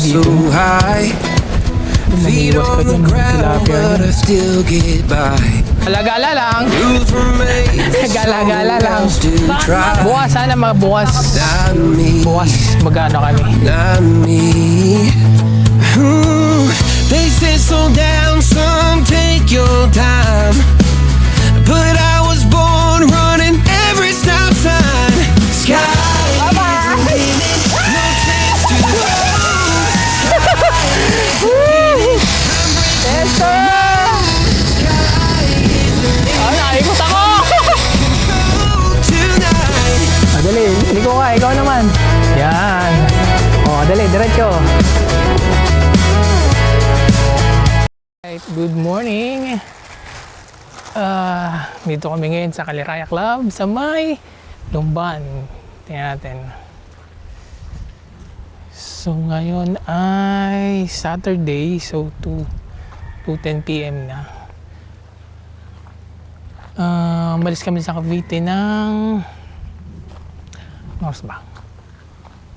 dito. Naniwas ka dyan, tilapia dyan. Gala-gala lang. Gala-gala lang. Bukas sana, mga bukas. Bukas, magano kami. They say slow down, son, take your time. But I was born running every stop sign. Sky is the limit, no chance to Naikot ako! Dali, liko ka, ikaw naman. Yan. Dali, diretso. Right, good morning. Dito kami ngayon sa Kaliraya Club sa may Lumban. Tingnan natin. So ngayon ay Saturday, so 2:10 PM na. Malis kami sa Cavite ng oras ba?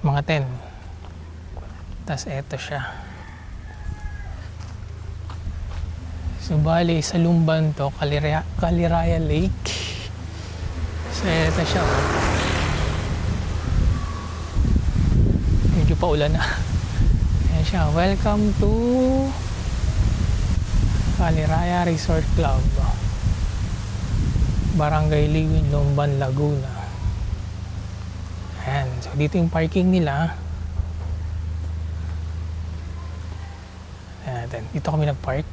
Mga 10. Tas eto siya. So bali sa Lumban to, Kaliraya Lake. So eto siya. Medyo paulan na. Ayan siya. Welcome to Kaliraya Resort Club, Barangay Liwin, Lumban, Laguna. Ayan. So dito yung parking nila. Ayan. Dito kami nag-park.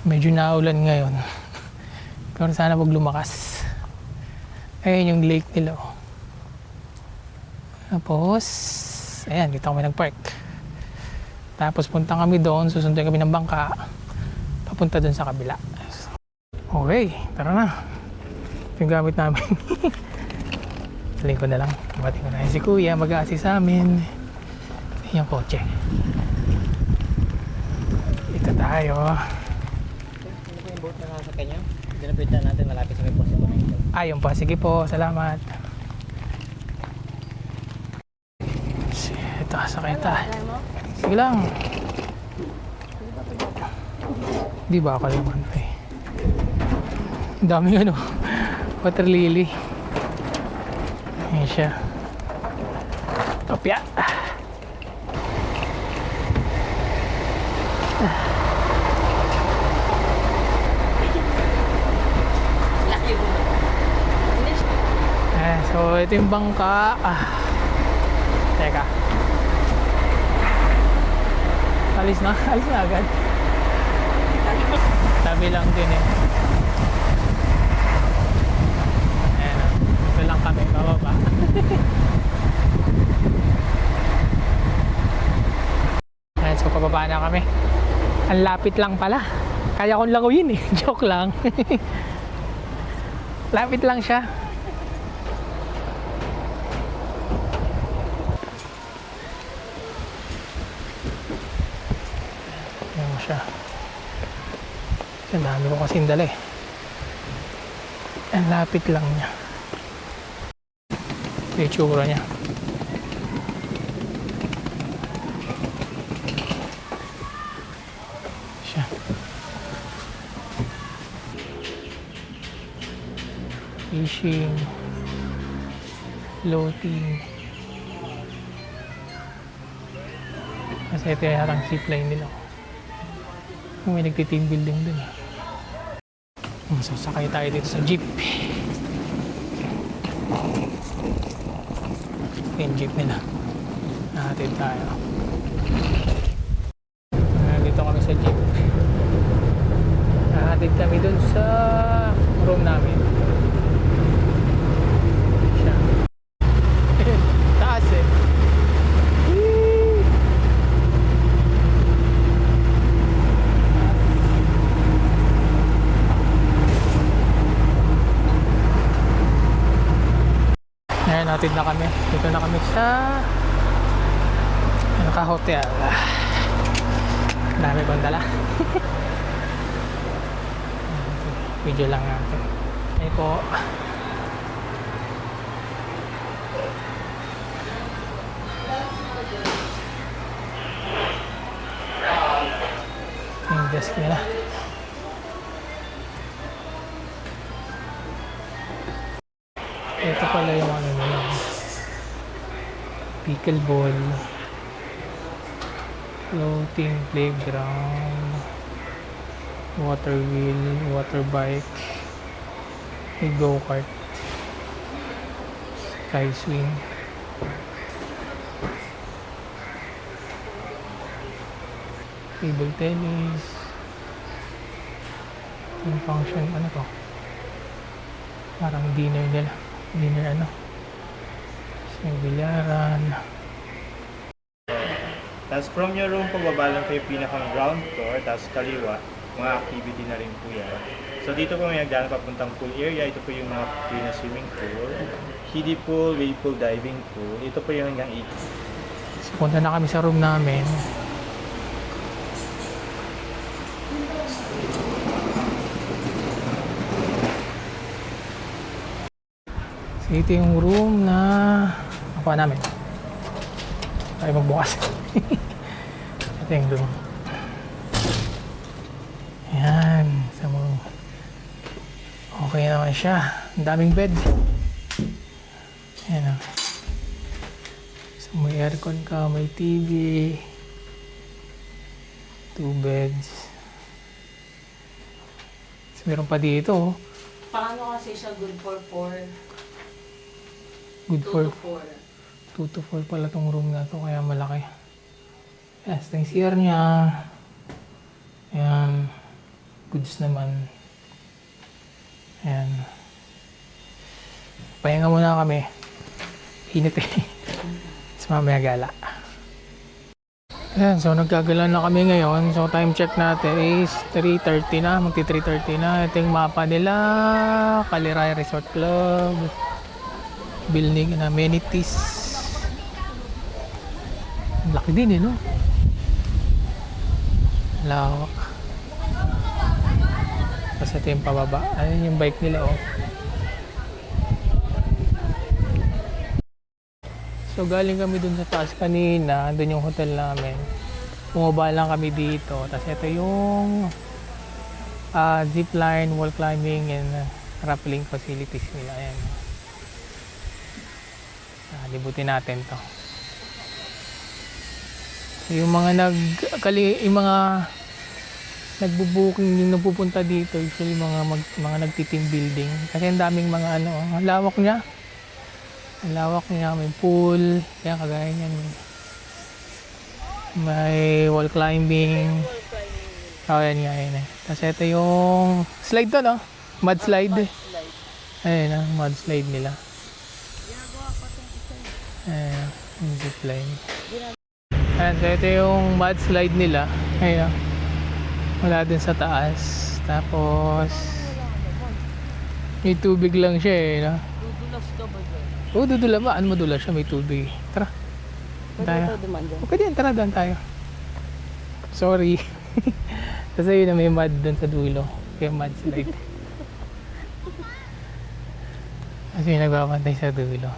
Medyo naulan ngayon. Pero sana wag lumakas. Ayan yung lake nila. Tapos, ayan, dito kami nag-park. Tapos punta kami doon, susunduin kami ng bangka. Papunta doon sa kabila. Okay, tara na. Ito yung gamit namin. Saling ko na lang. Bating ko na si Kuya, mag-a-assist sa amin. Ayan yung kotse. Ito tayo. Ano po yung boat na nasa kanya? Dinapitan natin malapit sa may posto ko na ito. Ayun pa, sige po, salamat. Ito, sakay tayo. Sige lang. Di ba kalimutan pa eh. Ang daming ano, water lily. Ayan siya. Topya. So ito yung bangka. Teka. Alis na agad. Tabi lang din eh. Ayan, ito lang kami bababa. Ayan, so pababa na kami. Ang lapit lang pala. Kaya kong languyin eh. Joke lang. Lapit lang siya. Ang dami ko kasing dala eh. Ang lapit lang niya. Ito yung tsura niya. Siya. Fishing. Floating. Kasi ito yung harang zipline nila. May nagti-team building dun. So sakay tayo dito sa jeep. Yung jeep nila. Nahatid tayo. Dito kami sa jeep. Nahatid kami dun sa room namin. Siya. Taas eh. Natin na kami. Dito na kami sa naka-hotel. Dami kong dala. Video lang natin. Ay po. desk nila. Ito pala yung ano nila. Pickleball. Floating playground. Water wheel, water bike. May go-kart. Sky swing. Table tennis. Yung function, ano to? Parang dinner nila. Dinner ano? May bilyaran. Tapos from your room, pababa lang kayo pinakang ground floor, tapos kaliwa, mga activity na rin po yan. So dito po may nagdaan papuntang pool area. Ito po yung mga free na swimming pool, kiddie pool, wave pool, diving pool. Ito po yung hanggang 8. So, punta na kami sa room namin. So, ito yung room na nakuha namin. Tayo magbukas. Ito yung room. Ayan. So, okay naman siya. Ang daming bed. Ayan o. So, may aircon ka, may TV. 2 beds. So, meron pa dito. Oh. Paano kasi siya good for 4? Good 2 for to 4. 2 to 4 pala tong room na to, kaya malaki. Yes, ito yung CR niya. Ayan. Goods naman. Ayan. Pahinga muna kami. Init eh. Tapos mamaya gala. Ayan, so nagkagala na kami ngayon. So time check natin is 3:30 na. Magti 3:30 na. Ito yung mapa nila. Kaliray Resort Club. Building and amenities. Ang laki din eh, no? Lawak. Tapos ito yung pababa. Ayun yung bike nila, oh. So galing kami dun sa taas kanina. Andun yung hotel namin. Bumaba lang kami dito. Tapos ito yung zipline, wall climbing, and rappelling facilities nila. Ayan. Libutin natin to. Yung mga nagbo-booking yung napupunta dito, usually mga nagti-team building kasi ang daming mga ano, ang lawak niya. Ang lawak niya, may pool, kaya kagaya niyan. May wall climbing. Oh, yan nga yun eh. Tapos ito yung slide to, no? Mud slide. Ayun, mud slide nila. Ayan, yung zipline. Ayan, so ito yung mud slide nila. Ayan. Wala din sa taas. Tapos, may tubig lang siya eh. No? Dudulas ka ba dyan? Oo, dudula ba? Ano madulas siya? May tubig. Tara. Pwede tayo duman dyan. Okay din, tara doon tayo. Sorry. Kasi yun na may mud doon sa dulo. Kaya mud slide. Kasi yung nagbabantay sa dulo.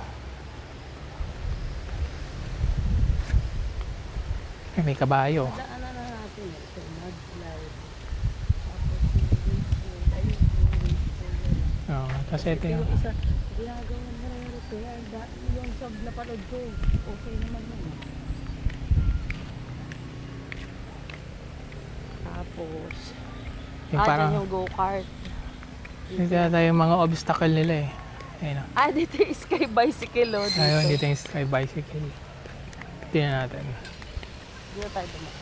Ay, may kabayo. Daanan na natin. Ito, mudslide. Oo, tapos ito yung... Yung isa, ginagawa mo na yung repair. Yung sa napanood ko, okay naman yun. Tapos, Yung parang... dyan yung go-kart. Dito yata yung mga obstacle nila eh. Ayun o. Dito yung sky bicycle, oh. Dito. Ayun, dito yung sky bicycle. Tingnan natin. Dito tayo duman.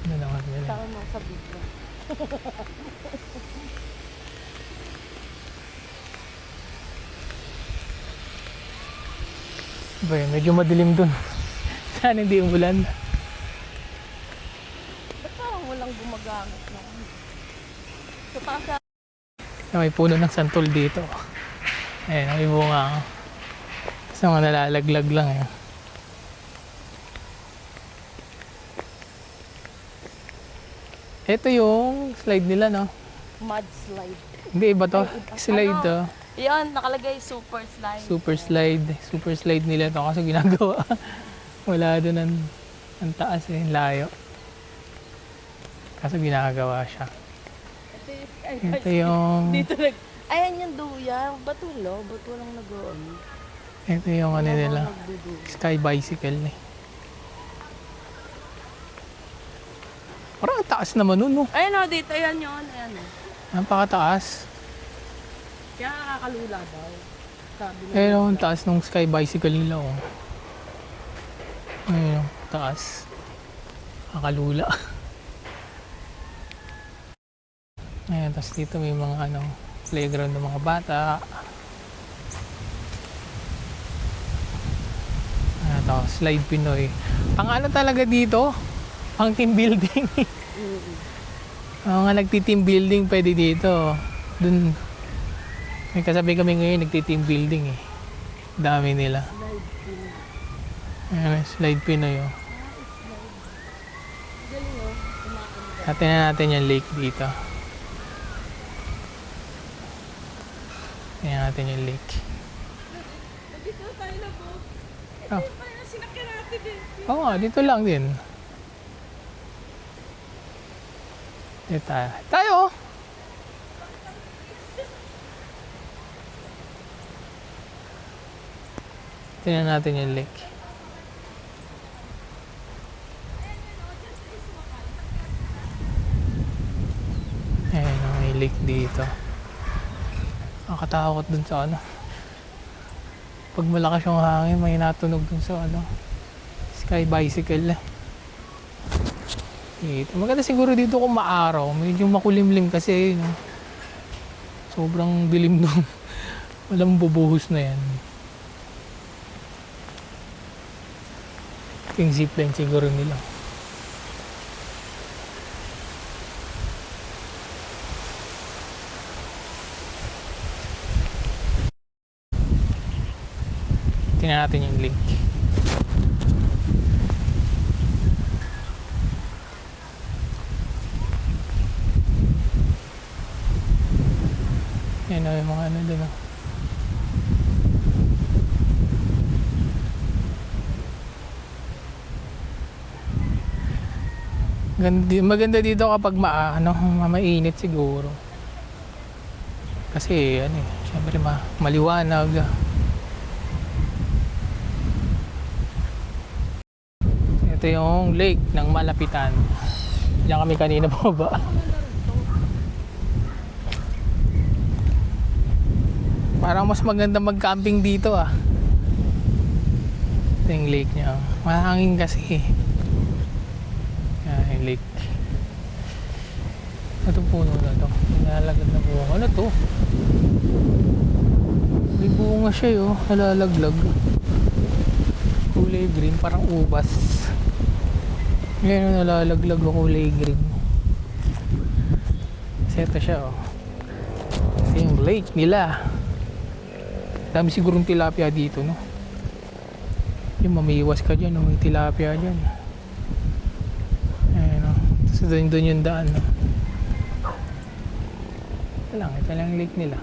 Ano naman nila. Saka mo sa video. Ba yun, medyo madilim dun. Saan hindi umulan? Ba't parang walang gumagamit na? Sa taas May puno ng santol dito. Ayun, may bunga. Tapos mga nalalaglag lang eh. Ito yung slide nila, no? mudslide. Hindi, iba to. Ay, iba. Slide to. Yan, nakalagay super slide. Super slide. Super slide nila to kasi ginagawa. Wala doon ang taas eh, layo. Kaso ginagawa siya. Ay, Ito yung, dito nag... Ayan yung duya. Ba't wala? Ba't walang nag-ano? ito yung ano nila. Sky bicycle eh. Parang ang taas naman nun, no? Ayan o, dito. Ayan yun. Ayan o. Napakataas. Kaya nakakalula daw. Sabi nila. Ayun, ang taas ng sky bicycle nila, oh. Ayun, taas. Kakalula. Ayan, tapos dito may mga ano, playground ng mga bata. Ayan, tapos slide Pinoy. Pang ano talaga dito? Pang team building. Mga nagti-team building pwede dito. Dun, may kasabi kami ngayon nagti-team building eh. Dami nila. Ayan, slide Pinoy, oh. Atin na natin yung lake dito. Tingnan natin yung lake. Dito tayo na po. Oh. Kaya sinakyan natin eh. Oo nga, dito lang din. Dito tayo. Tayo! Tingnan natin yung lake. Ayan, may lake dito. Nakatakot dun sa ano. Pag malakas yung hangin, may natunog dun sa ano. Sky bicycle. Dito. Maganda siguro dito kung maaraw. Medyo makulimlim kasi, no? Sobrang dilim nung walang bubuhos na yan. Ito yung zipline siguro nila. Tingnan natin yung link. Yan o, yung mga ano doon. Maganda dito kapag mainit siguro. Kasi ano eh, syempre maliwanag. Ito yung lake ng Malapitan. Diyan kami kanina baba. Parang mas maganda mag-camping dito ah. Ito yung lake niya. Mahangin kasi. Yan yung lake. Ito puno na to. Nalalagad na bunga. Ano to? May bunga siya oh. Nalalaglag. Kulay green. Parang ubas. Yan yung nalalaglag o kulay green. Kasi ito siya oh. Ito yung lake nila. Dami sigurong tilapia dito, no? Yung mamiwas ka dyan, no? May tilapia dyan. Ayan, no? Tapos doon yung daan, no? Ito lang yung lake nila.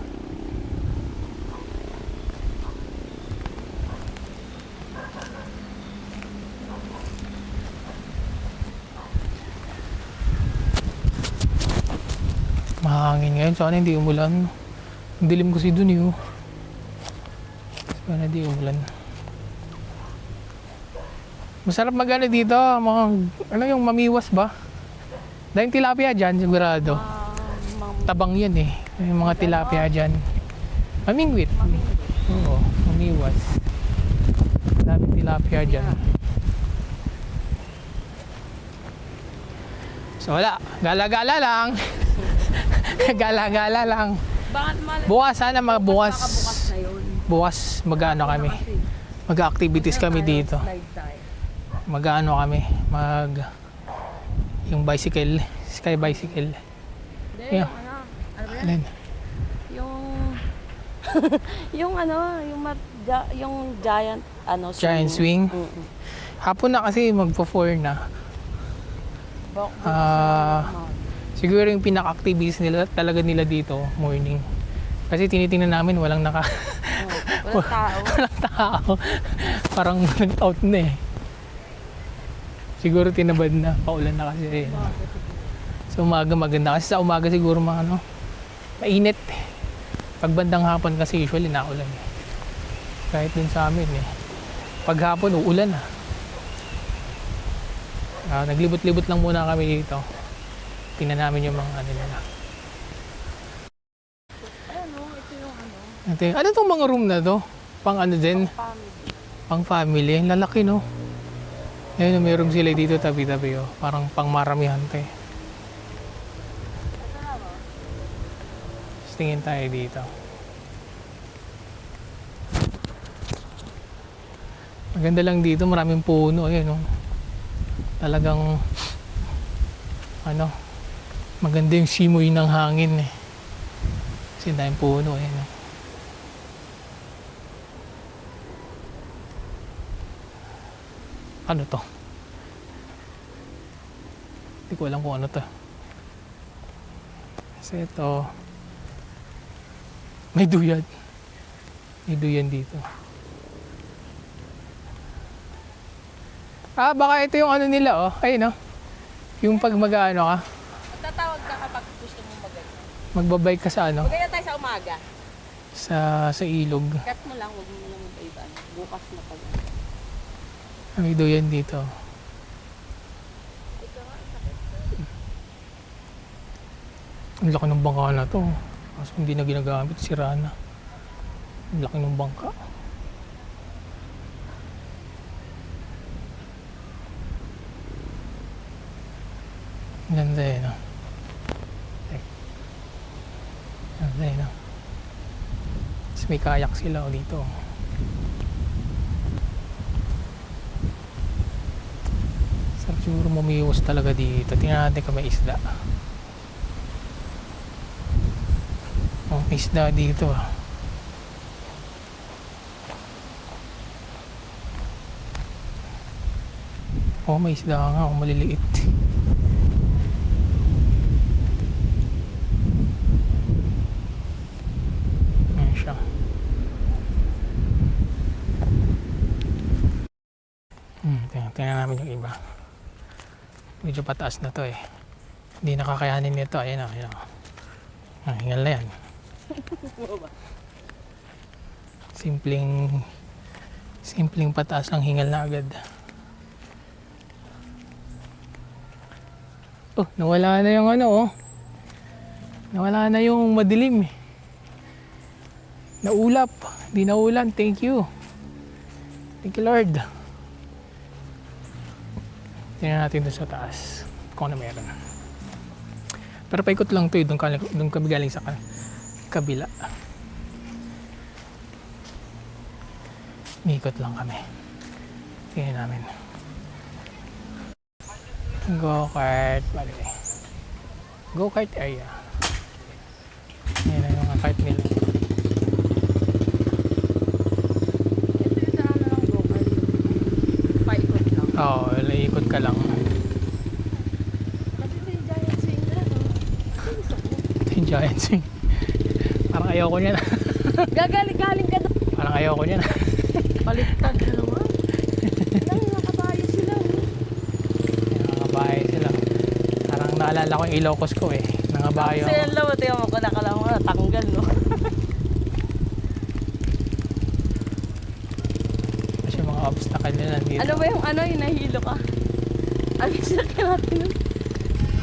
Mahangin ngayon, sana hindi umulan. Ang dilim kasi dun, eh, oh. Sana di umulan. Masarap magana dito, mga ano yung mamiwas ba? Dahil tilapia dyan, sigurado. Tabang yan eh. Yung mga tilapia dyan. Mamingwit. Oo, mamiwas. Daming tilapia dyan. So wala, gala-gala lang. Gala-gala lang. Bakit Bukas sana magbukas. nakabukas na yun? Bukas mag-ano kami. Mag-activities kami dito. Slide tayo. Mag-ano kami. Yung bicycle. Sky bicycle. Hindi, Yeah. yung ano ba yan? Alin? Yung... yung ano, yung giant, ano, Giant swing? Mm-mm. Hapon na kasi magpo-4 na. Bukas Ah, na, siguro yung pinaka-activities nila talaga nila dito morning. Kasi tinitingnan namin walang walang tao. walang tao. Parang nag-out na eh. Siguro tinabad na. Paulan na kasi. Sa umaga maganda kasi sa umaga siguro mga ano, mainit. Pag bandang hapon kasi usually naulan eh. Kahit din sa amin eh. Pag hapon uulan na. Naglibot-libot lang muna kami dito. Tingnan namin yung mga ano nila. Ano, ito yung ano, Ano tong mga room na to? Pang ano din? family. Pang family. Ang lalaki no? Ayun, may room sila dito tabi-tabi oh. Parang pang maramihan to eh. Tapos tingin tayo dito. Maganda lang dito, maraming puno. Ayun oh. Talagang ano, maganda yung simoy ng hangin eh. Kasi dahil puno eh. No? Ano to? Hindi ko alam kung ano to. Kasi ito, may duyan. May duyan dito. Baka ito yung ano nila oh. Ayun oh. Yung pag mag-ano ka, Magtatawag ka kapag gusto mong magbabike ka sa ano, Magaya tayo sa umaga. sa ilog. Cut mo lang, huwag mo lang iba. Bukas na pag May duyan dito. Ang laki ng bangka na to. Kaso hindi na ginagamit, sira na. Ang laki ng bangka. Ganda eh, no? Ganda eh, no? Tapos may kayak sila oh, dito. Sarap siguro mumiwas talaga dito. Tingnan natin kung may isda. Oh, may isda dito ah. Oh, may isda nga. Oh, maliliit. Ayan siya. Tingnan namin yung iba. Medyo pataas na to eh. Hindi nakakayanin nito. Ayan o. Ayan o. Hingal na yan. Simpleng pataas ang hingal na agad. Oh, nawala na yung ano oh. Nawala na yung madilim eh. Naulap. Di naulan. Thank you. Thank you Lord. Tingnan natin doon sa taas. Kung ano meron. Pero paikot lang to eh. Doon kami galing sa kabila. Ikot lang kami. Tingnan namin. Go-kart. Go-kart area. Yan ang mga kart nila. Ito yung sa ano lang local. Paikot lang. Oo, ikot ka lang. Kasi ito yung giant swing na, no? Gusto ko. Yung giant swing. Parang ayoko niyan. Gagaling ka doon. Parang ayoko niyan. Baliktad na naman. Lang, nakabayo sila. Nangabahay sila. Parang naalala ko yung Ilocos ko eh. Nangabahay Kasi ako. yan lang, tingnan mo ko nakalang tanggal, no? Kasi yung mga obstacle nila nandito. Ano ba yung ano, yung nahilo ka? Ano yung sinakyan natin nun?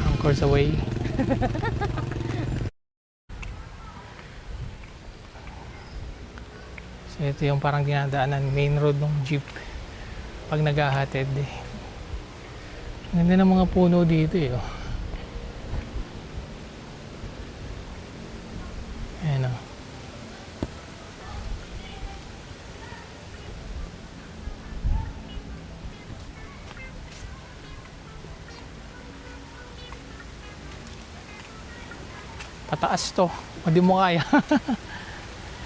Anchors away. So ito yung parang dinadaanan main road ng jeep pag naghahatid eh. Ganda ng mga puno dito eh. Oh. Ayan oh. Pataas to. Hindi mo kaya.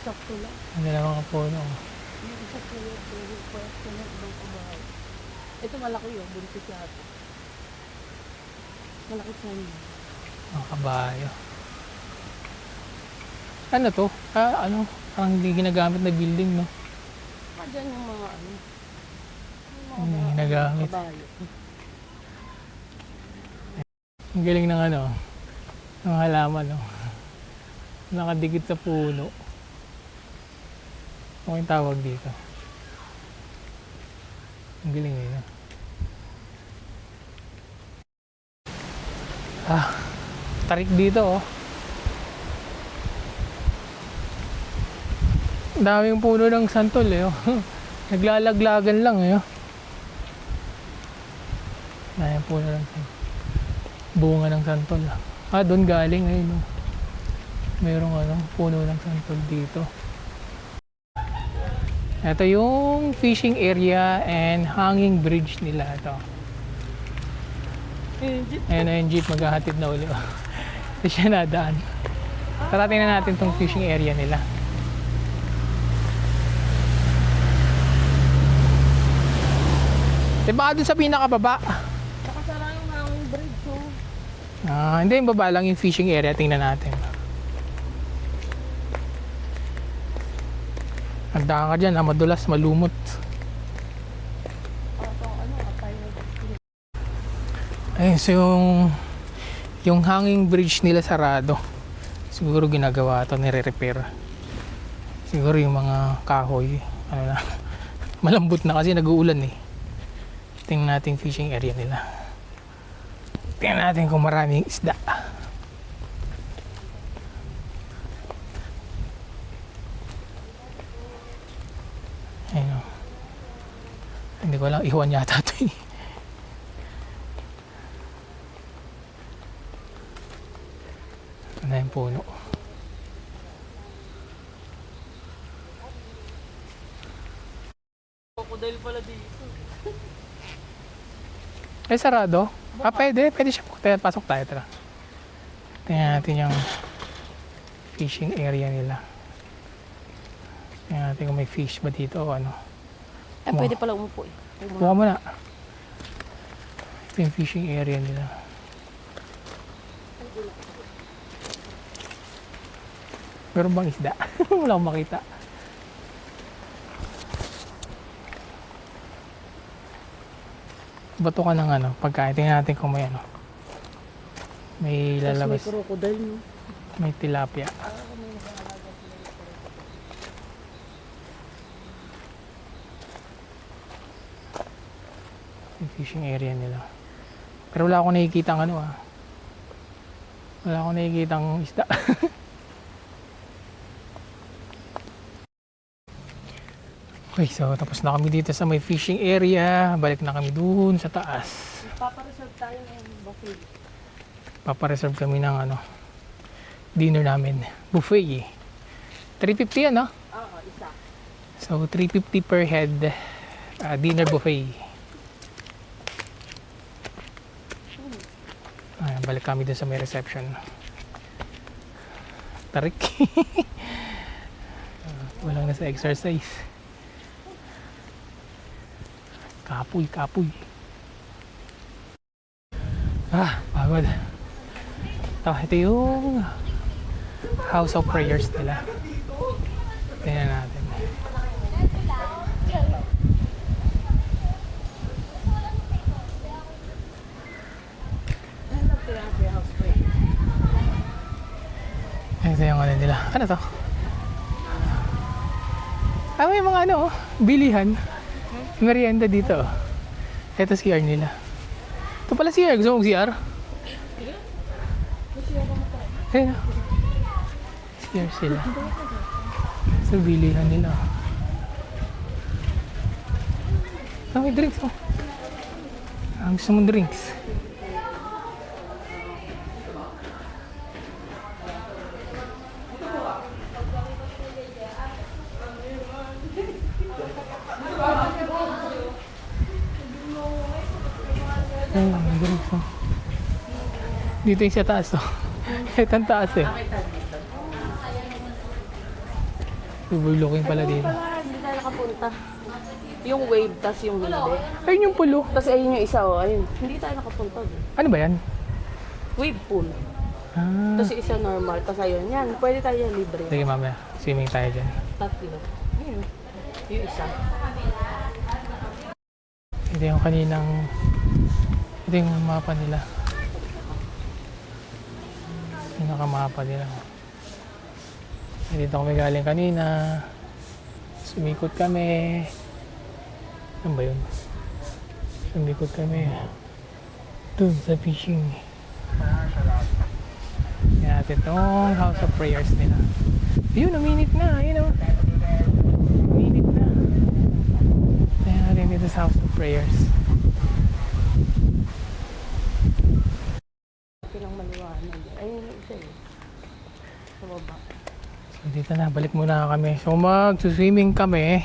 Sakto lang. Ganda ng mga puno. Yung isa ko yung pwesto ng ibang kabahay. Ito malaki yun, buntis yata. Malaki sa inyo. Mga kabayo. Ano to? Ano? Parang hindi ginagamit na building, no? Diyan yung mga ano. Yung Hindi ginagamit. kabayo. Ang galing ng ano, ng halaman, no? Nakadikit sa puno. Ano yung tawag dito? Ang galing eh, no? Tarik dito, oh. Ang daming puno ng santol, eh, oh. Naglalaglagan lang, eh, oh. Daming puno ng santol. Bunga ng santol. Doon galing, eh, no? Mayroong ano, puno ng santol dito. Ito yung fishing area and hanging bridge nila ito. Ayan na yung jeep, maghahatid na uli. Ito siya nadaan. Tara, tingnan natin tong fishing area nila. Diba ka dun sa pinakababa? Nakasara yung hanging bridge, oh. Hindi, yung baba lang yung fishing area. Tingnan natin. Handa ka dyan, madulas, malumot. Ayun, so yung hanging bridge nila sarado. Siguro ginagawa ito, nire-repair. Siguro yung mga kahoy, ano na, malambot na kasi nag-uulan eh. Tingnan natin fishing area nila. Tingnan natin kung maraming isda. Ayun, oh. Hindi ko lang, iwan yata ito eh. Ano yung puno? Crocodile pala dito. Sarado? Pwede siya. Pasok tayo, tara. Tingnan natin yung fishing area nila. Tingnan natin kung may fish ba dito o ano. Pwede pala umupo eh. Buka mo na. Ito yung fishing area nila. Meron bang isda? Wala akong makita. Bato ka ng ano, pagkain. Tingnan natin kung may ano. May lalabas. May crocodile, no? May tilapia. Yung fishing area nila. Pero wala akong nakikita ano ah. Wala akong nakikita isda. Okay, so tapos na kami dito sa may fishing area. Balik na kami dun sa taas. Papareserve tayo ng buffet. Papareserve kami ng ano, dinner namin. Buffet eh. 350 yan, no? Oo, isa. So 350 per head. Dinner buffet. Balik kami dun sa may reception. Tarik. Walang nasa exercise. Kapoy. Pagod. Ito yung house of prayers nila. Tingnan natin. Ito yung ano nila. Ano to? May mga ano, bilihan. Merienda dito. Ito CR nila. Ito pala CR. Gusto mong CR? Ayun. CR sila. Sa bilihan nila. May drinks mo. Gusto mong drinks? May drinks mo. Dito yung sa taas oh. Ito ang taas eh. Overlooking pala dito. Hindi tayo nakapunta. Yung wave, tas yung hindi. Ayun yung pulo. Tapos ayun yung isa, oh, ayun. Hindi tayo nakapunta. Ano ba yan? Wave pool. Tapos yung isa normal, tapos ayun. Yan, pwede tayo yan libre. Sige mamaya, swimming tayo dyan. Tatlo. Ayun. Yung isa. Ito yung kaninang, ito yung mapa nila. Yung nakamapa nila. Dito kami galing kanina. Sumikot kami. Ano ba yun? Sumikot kami. Doon sa fishing. Yan natin itong house of prayers nila. Yun, uminit na. Yun o. Uminit na. Yan natin dito sa house of prayers. Pinang maliwanag. Ayun yung isa eh. Sa baba. So dito na, balik muna kami. So mag-swimming kami.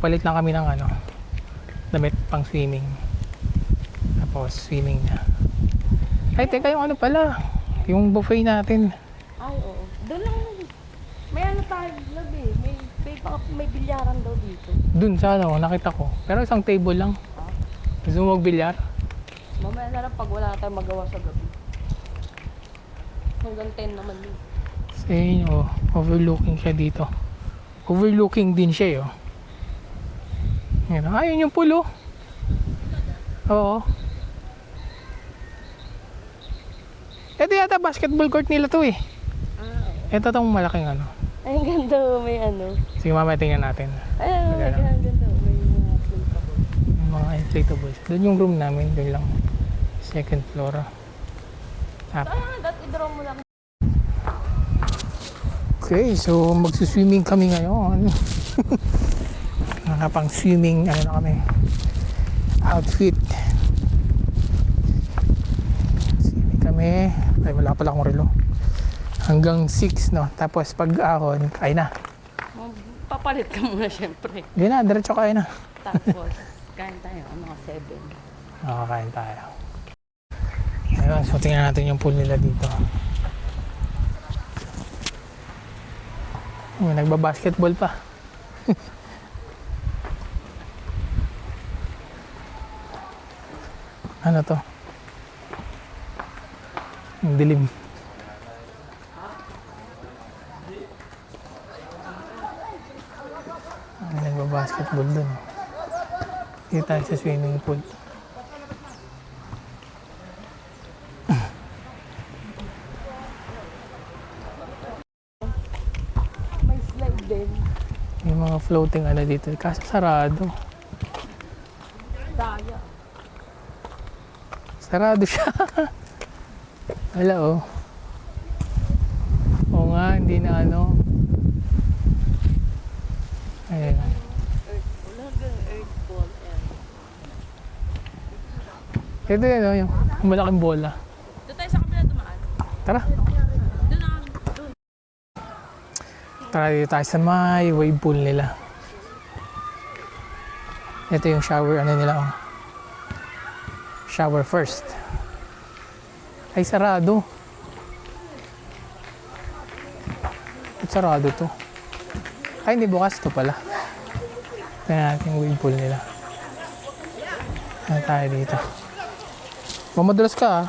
Palit lang kami ng ano, damit pang swimming. Tapos swimming na. Ay, teka, yung ano pala. Yung buffet natin. Ay, oo. Doon lang. May ano tayo, love eh. May bilyaran daw dito. Dun sa ano, nakita ko. Pero isang table lang. Gusto mo magbilyar? Mamaya na lang pag wala tayong magawa sa gabi. Hanggang 10 naman yun. So yun, oh, overlooking siya dito. Overlooking din siya, oh. Yan, ayun yung pool, oh. Oo. Ito yata basketball court nila to eh. Ito tong malaking ano. Ay, ang ganda. May ano. Sige, mamaya tingnan natin. Ay, ang ganda. May mga inflatable. Yung mga inflatables. Doon yung room namin, doon lang. Second floor. I-draw mo lang. Okay, so magsuswimming kami ngayon. Nakapang swimming, ano na kami. Outfit. Swimming kami. Ay, wala pala akong relo. Hanggang 6, no? Tapos pag ahon, kain na. Papalit ka muna syempre. Hindi na, diretso kain na. Tapos, kain tayo. Mga 7. Nakakain tayo. Ayun, so tingnan natin yung pool nila dito. May nagbabasketball pa. Ano to? Ang dilim. May nagbabasketball dun. Dito tayo sa swimming pool. May slide din. May mga floating ano dito. Kaso sarado. Daya. Sarado siya. Wala oh. Oo nga, hindi na ano. Ayan. Wala hanggang earth ball. Ito yun oh, yung malaking bola. Doon tayo sa kabila tumaan. Tara. Doon na. Tara dito tayo sa may wave pool nila. Ito yung shower ano nila oh. Shower first. Ay sarado. At sarado to. Ay hindi bukas to pala. Tingnan natin yung wave pool nila. Ano tayo dito? Mamadulas ka ah.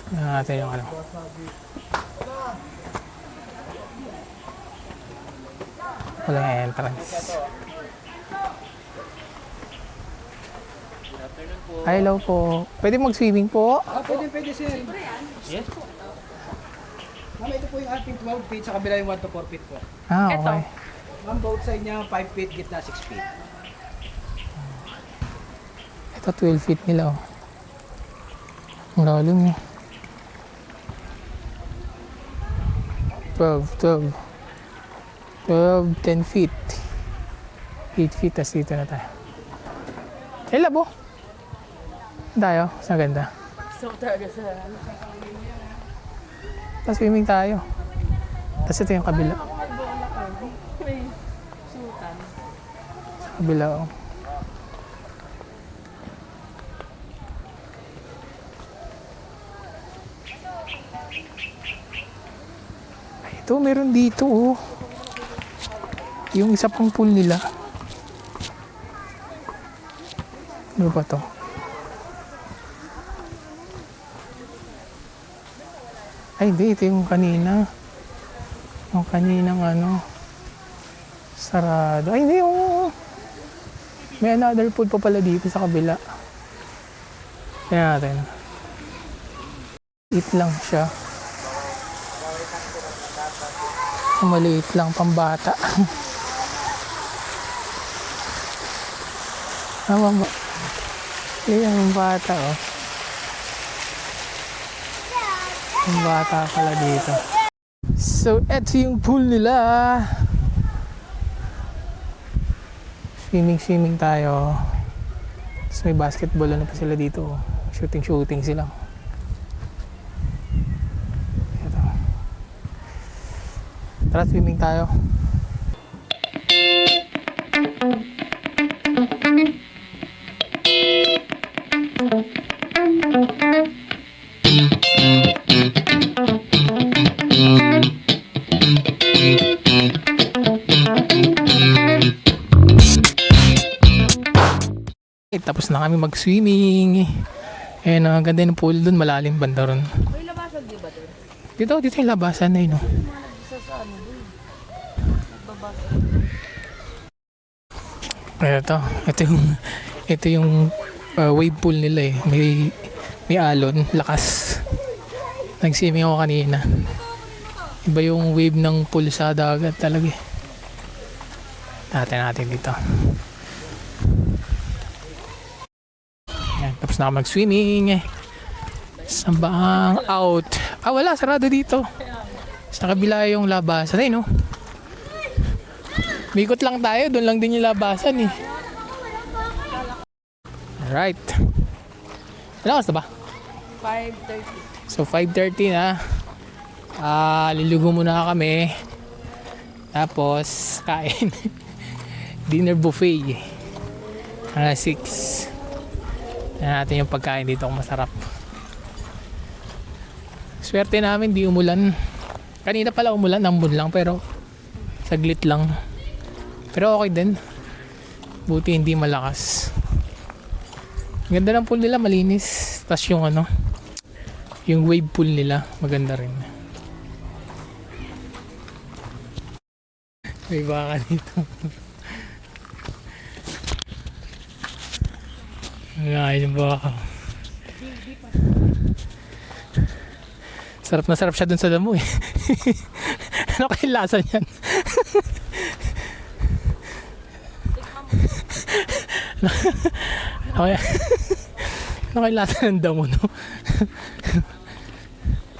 Tingnan natin yung ano. Walang entrance. Hello po. Pwede mag-swimming po? Pwede sir. Yes? Ma'am, ito po yung ating 12 feet, sa kabila yung 1 to 4 feet po. Ah, okay. Ma'am, both side niya 5 feet, gitna 6 feet. Ito 12 feet nila oh. Ang lalim eh. 12, 10 feet. 8 feet, tas dito na tayo. Eh, labo. Tayo, sa ganda. So talaga sa Tapos swimming tayo. Tapos ito yung kabila. may sutan. Sa kabila oh. Ay, ito, meron dito oh. Yung isa pang pool nila. Ano ba to? Ay, hindi. Ito yung kanina. Yung kaninang ano. Sarado. Ay, hindi. Oh. May another pool pa pala dito sa kabila. Kaya natin. Maliit lang siya. Maliit lang, pambata. Tama ba? Yan yung bata, oh. Yung bata pala dito. So, eto yung pool nila. Swimming tayo. Tapos may basketball na pa sila dito. Shooting sila. Ito. Tara, swimming tayo. Tapos na kami mag-swimming. Ayan, ang ganda ng pool dun, malalim banda ron. May labasan di ba doon? Dito yung labasan na yun. Oh. Isa sa ano doon. Nagbabasa. Ito yung wave pool nila eh. May alon, lakas. Nag-swimming ako kanina. Iba yung wave ng pool sa dagat talaga eh. Natin dito. Tapos na ako mag-swimming. Sambang out. Wala. Sarado dito. Sa kabila yung labasan. Ay, no? Mikot lang tayo. Doon lang din yung labasan, eh. Alright. Ilang oras na ba? 5:30. So, 5:30 na. Liligo muna kami. Tapos, kain. Dinner buffet. 6. Natin yung pagkain dito kung masarap. Swerte namin di umulan. Kanina pala umulan, ambon lang pero saglit lang. Pero okay din. Buti hindi malakas. Ganda ng pool nila, malinis. Tapos yung yung wave pool nila, maganda rin. May baka dito. Ngayon ba ako? Sarap na sarap siya dun sa damo eh. Ano kaya lasa niyan? Ano kaya lasa ng damo, no?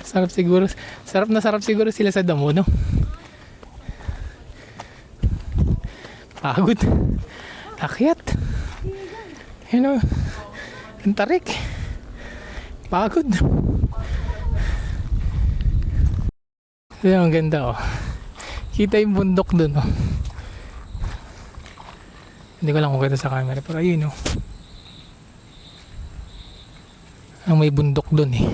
Sarap siguro. Sarap na sarap siguro sila sa damo, no? Pagod. Akyat. Ang tarik. Pagod. Ang ganda, oh. Kita yung bundok dun, oh. Hindi ko lang kung kita sa camera, pero ayun, oh. Ang may bundok dun, eh.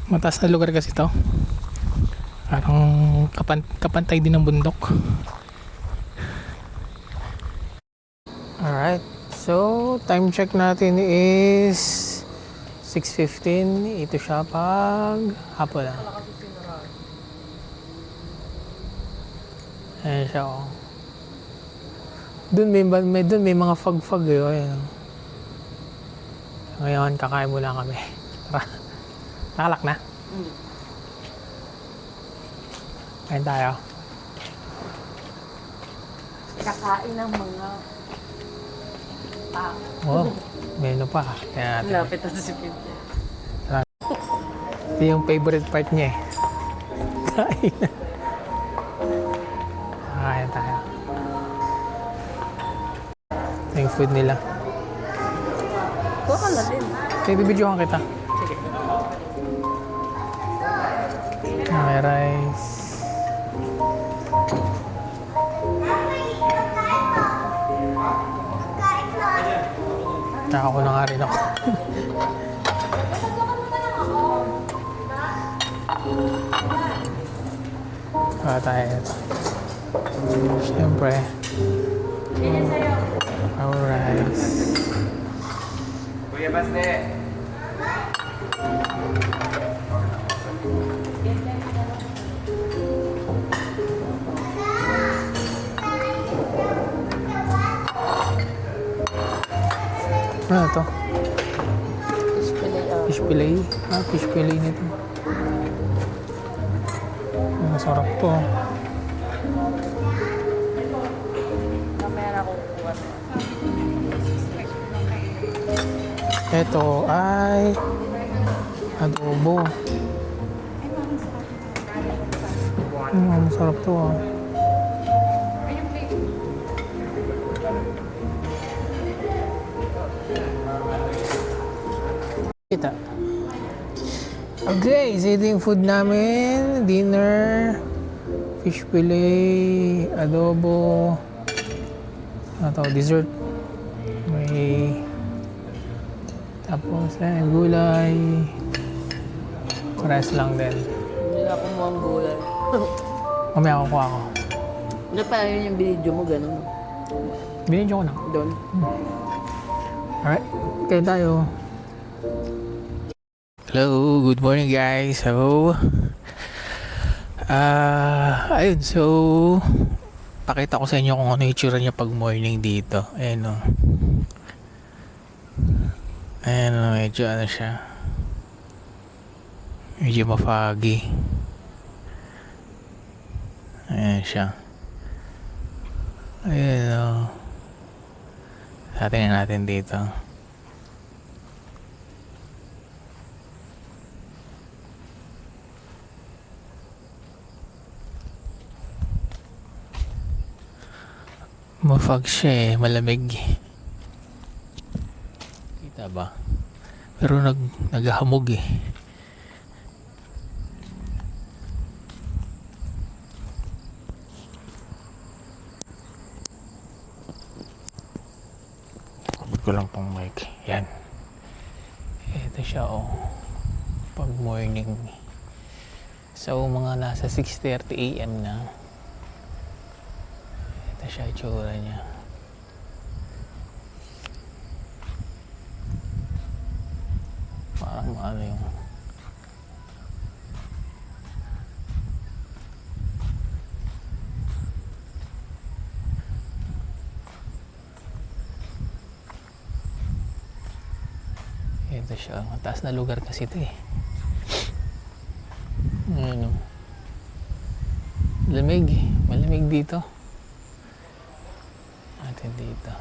Mataas na lugar kasi to. Parang kapantay din ng bundok. Alright, so time check natin is 6:15. Ito siya pag hapon na. Ayan siya, oh. Doon may mga fog eh. Oh, ayan. Ngayon, kakain muna kami. Tara. Nakalak na? Kain tayo. Kakain ng mga Wow, menu pa. Kaya natin. lapit na si Pinto. Ito yung favorite part niya eh. Kain. Kain tayo. Ito yung food nila. Kuha ka na din. Okay, bibidyohan kita. Sige. May rice. Nakako na nga rin ako. Tayo. Siyempre. Our rice. Kuya Baste. Ano to? fillet. Fish fillet nito. Masarap to. Ito ay adobo. Masarap to ah. Kita. Okay, so ito yung food namin. Dinner, fish fillet, adobo, ano to, dessert. May tapos gulay. Pares lang din. Hindi na ako mukhang gulay. Mamaya kukuha ako. Ano pa yun yung video mo, gano'n? Binidyo ko na. Doon. Alright, kaya tayo. Hello, good morning guys. So, ayun, so pakita ko sa inyo kung ano yung itsura niya pag morning dito. Ayan o. Ayan o, medyo ano siya. Medyo mafoggy. Ayan siya. Ayan o. Tingnan natin dito. Mafog siya eh, malamig. Kita ba? Pero naghahamog eh. Kapag ko lang pang mic. Yan. Ito siya oh. Pag morning. So mga nasa 6:30 AM na. Ito siya itsura niya. Parang ano yung ito siya. Mataas na lugar kasi ito eh. Ano? Lamig. Malamig dito. Natin dito.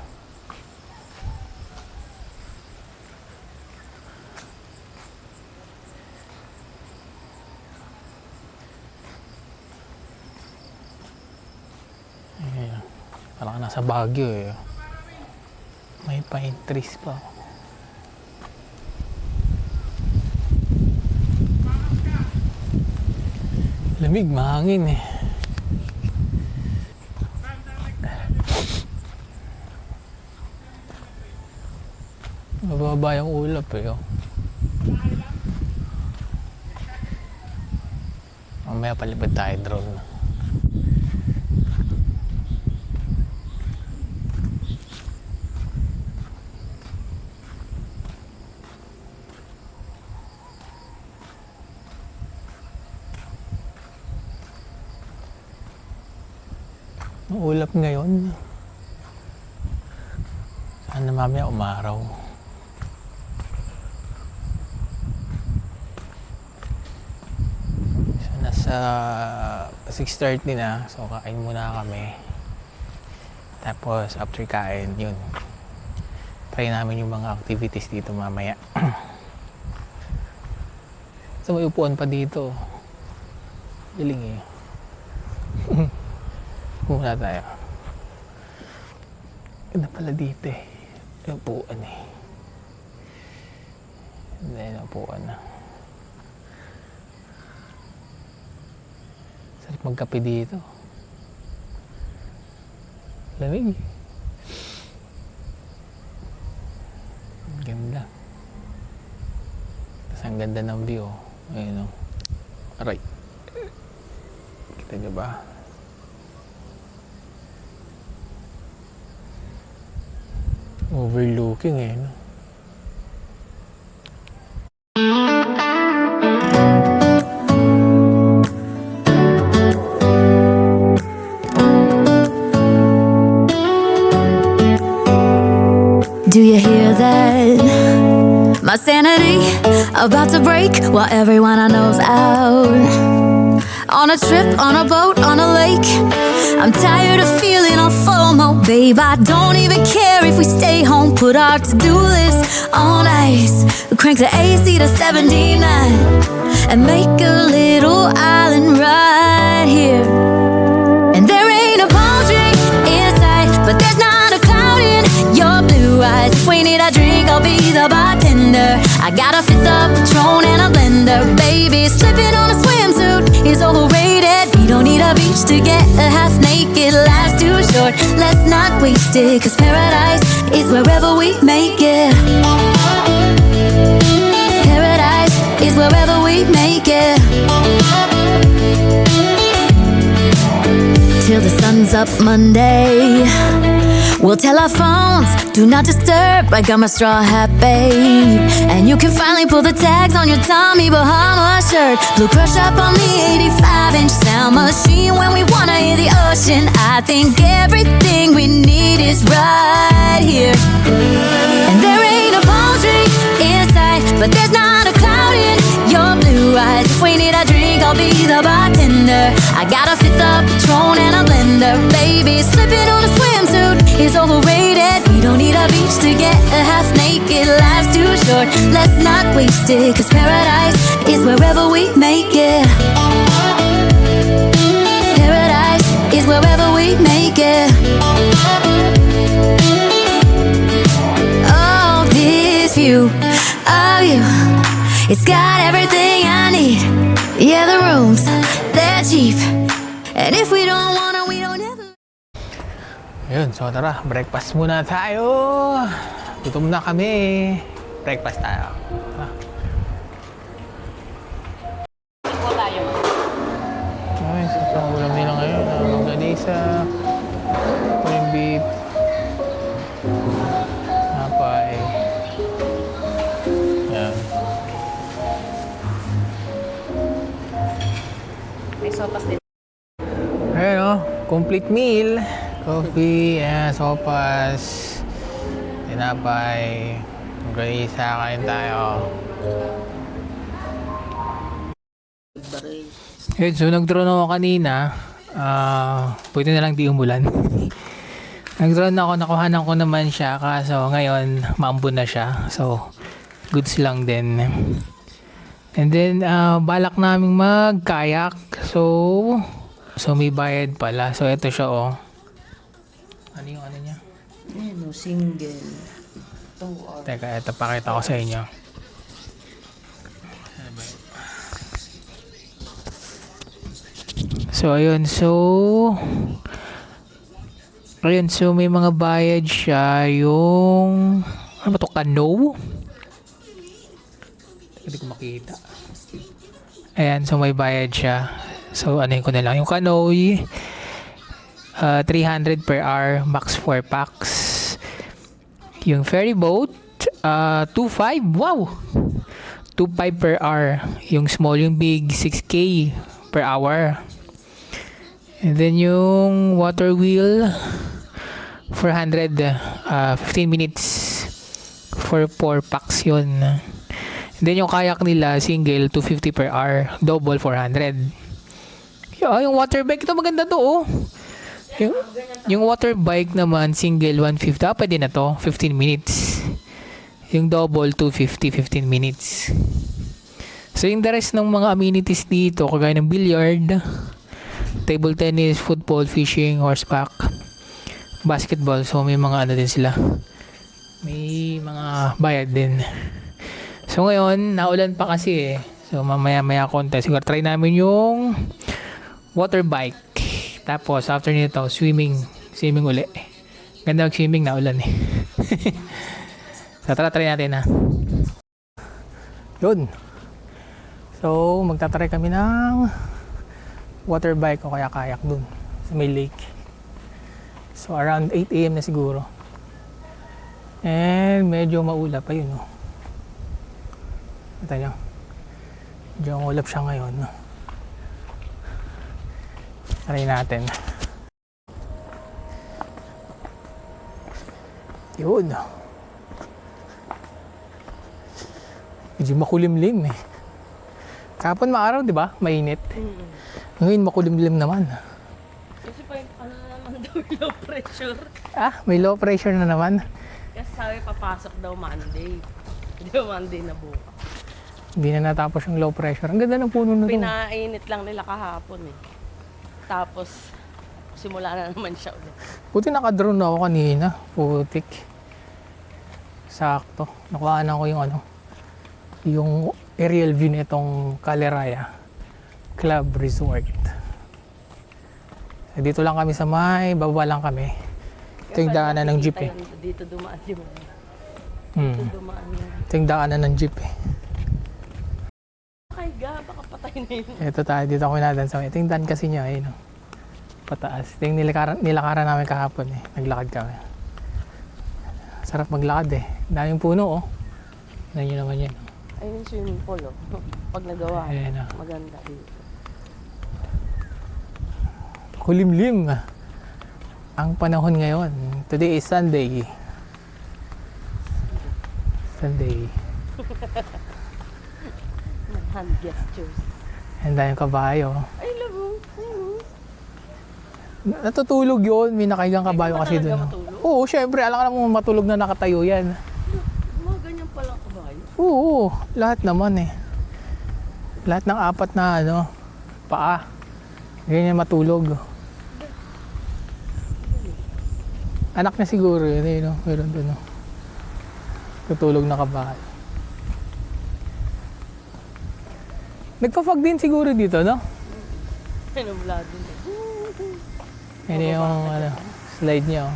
Ayan. Parang nasa Baguio eh. May pine trees pa. Lamig, mahangin eh. Mababa yung ulap eh. Oh. Mamaya palipad tayo drone. Ulap ngayon. Sana mamaya umaraw. So nasa 6:30 na. So kain muna kami. Tapos after kain, yun. Try namin yung mga activities dito mamaya. So may upuan pa dito. Galing eh. Muna tayo. Ganda pala dito eh. Yung upuan eh. Ganda yung upuan na. Sarap magkape dito. Lamig. Ganda. Tapos ang ganda ng view. Ayun o. Aray. Kita niyo ba? Overlooking eh, no? Do you hear that? My sanity about to break while everyone I know's out. On a trip, on a boat, on a lake. I'm tired of feeling all FOMO, babe. I don't even care if we stay home. Put our to-do list on ice. Crank the AC to 79 and make a little island right here. And there ain't a palm tree in sight, but there's not a cloud in your blue eyes. If we need a drink, I'll be the bartender. I got a fifth of Patron and a blender, baby. Slipping on a swimsuit is overrated. We don't need a beach to get half naked. Life's too short, let's not waste it. Cause paradise is wherever we make it. Paradise is wherever we make it. Till the sun's up Monday. We'll tell our phones, do not disturb. I got my straw hat, babe. And you can finally pull the tags on your Tommy Bahama shirt. Blue crush up on the 85-inch sound machine. When we wanna hear the ocean, I think everything we need is right here. And there ain't a palm tree in sight, but there's not a cloud in your blue eyes. If we need a drink, I'll be the bartender. I got a fifth of Patron and a blender, baby. Slipping on a swimsuit is overrated. We don't need a beach to get half naked. Life's too short, let's not waste it. Cause paradise is wherever we make it. Paradise is wherever we make it. Oh, this view of you, it's got everything I need. Yeah, the rooms, they're cheap. And if we don't wanna, we don't ever. Ayun, so tara, breakfast muna tayo. Gutom na kami. Breakfast tayo. Ay, sa ulam nila ngayon. Longganisa, corned beef, napay. Yan. May sopas din. Ayun o, complete meal. Coffee, ayan, sopas, tinapay, longganisa, kain tayo. Ayun, so nag-drone ako kanina. Pwede na lang di umulan. Nag-drone ako, nakuhanan ko naman siya. Kaso ngayon, maambon na siya. So, goods lang din. And then, balak naming mag-kayak. So may bayad pala. So, ito siya, oh. Ano yung ano niya? Ano, single. Teka, ito pakita ko sa inyo. So, ayun. So, may mga bayad siya. Yung, ano ba ito? Canoe? Hindi ko makita. Ayan, so may bayad siya. So, ano ko na lang. Yung canoe, 300 per hour, max 4 packs. Yung ferry boat, 2.5. Wow! 2.5 per hour. Yung small, yung big, 6K per hour. And then yung water wheel, 400, 15 minutes for 4 packs yun. And then yung kayak nila, single, 250 per hour. Double, 400. Yung water bike, ito maganda to, oh. Yung water bike naman, single, 150. Pwede na to, 15 minutes. Yung double, 250, 15 minutes. So yung the rest ng mga amenities dito, kagaya ng billiard, table tennis, football, fishing, horseback, basketball. So may mga ano din sila. May mga bayad din. So ngayon, naulan pa kasi eh. So mamaya konti. Siguro try namin yung water bike. Tapos after nito, swimming uli. Ganda mag-swimming, naulan eh. So try natin ha. Yun. So magtatry kami ng water bike o kaya kayak dun sa may lake. So around 8 AM na siguro. And medyo maulap pa yun, no? Kita nyo, medyo maulap siya ngayon, no? Try natin. Yun. medyo makulimlim eh. Kahapon maaraw, di ba? Mainit. Ngayon makulimlim naman. Kasi pa yung ano na naman daw low pressure. Ah, may low pressure na naman. Kasi sabi papasok daw Monday. Hindi ba Monday na bukas. Hindi na natapos yung low pressure. Ang ganda ng puno na to. Pinainit lang nila kahapon eh. Tapos simula na naman siya ulit. Buti naka-drone ako kanina. Putik. Sakto. Nakuhaan ko yung ano. Yung aerial view nitong Caleraya Club Resort. Dito lang kami sa may, bababa lang kami. Ito yung daanan ng jeep eh. Dito dumaan yung Hmm. Dito dumaan yung Ito yung daanan ng jeep eh. Ay ga, baka patay na yun. Ito tayo, dito ako nadansa. Ito yung daan kasi niya, ayun. Pataas. Ito yung nilakaran namin kahapon eh. Naglakad kami. Sarap maglakad eh. Daming puno oh. Tignan nyo naman yan. Ayun yung swimming pool oh. Pag nagawa, Ayan, oh. maganda dito. Kulimlim. Ang panahon ngayon. Today is Sunday. Sunday. Hand gestures. Ang daming kabayo. Ay, labo. Natutulog yun. May nakaigang kabayo kasi talaga doon. matulog? Oo, syempre. Alam ka naman matulog na nakatayo yan. Mga ganyan palang kabayo. Oo, lahat naman eh. Lahat ng apat na ano, paa. Ganyan matulog. Anak niya siguro yun eh, no? Meron doon, no? Tutulog na kabahay. Nagpa-fog din siguro dito, no? Pinumula din eh. Yan yung ano, slide niya, oh.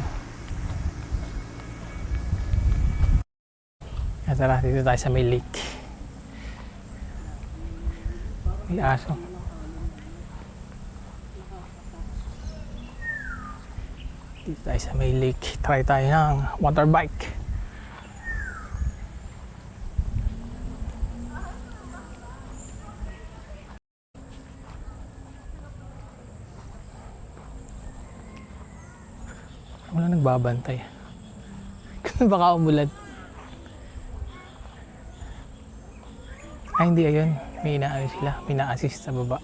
Tara, dito tayo sa may lake. May aso. Dito tayo sa may lake. Try tayo ng water bike. Wala nagbabantay. Baka umulan. Ay, hindi, ayun. May inaano sila. May na-assist sa baba.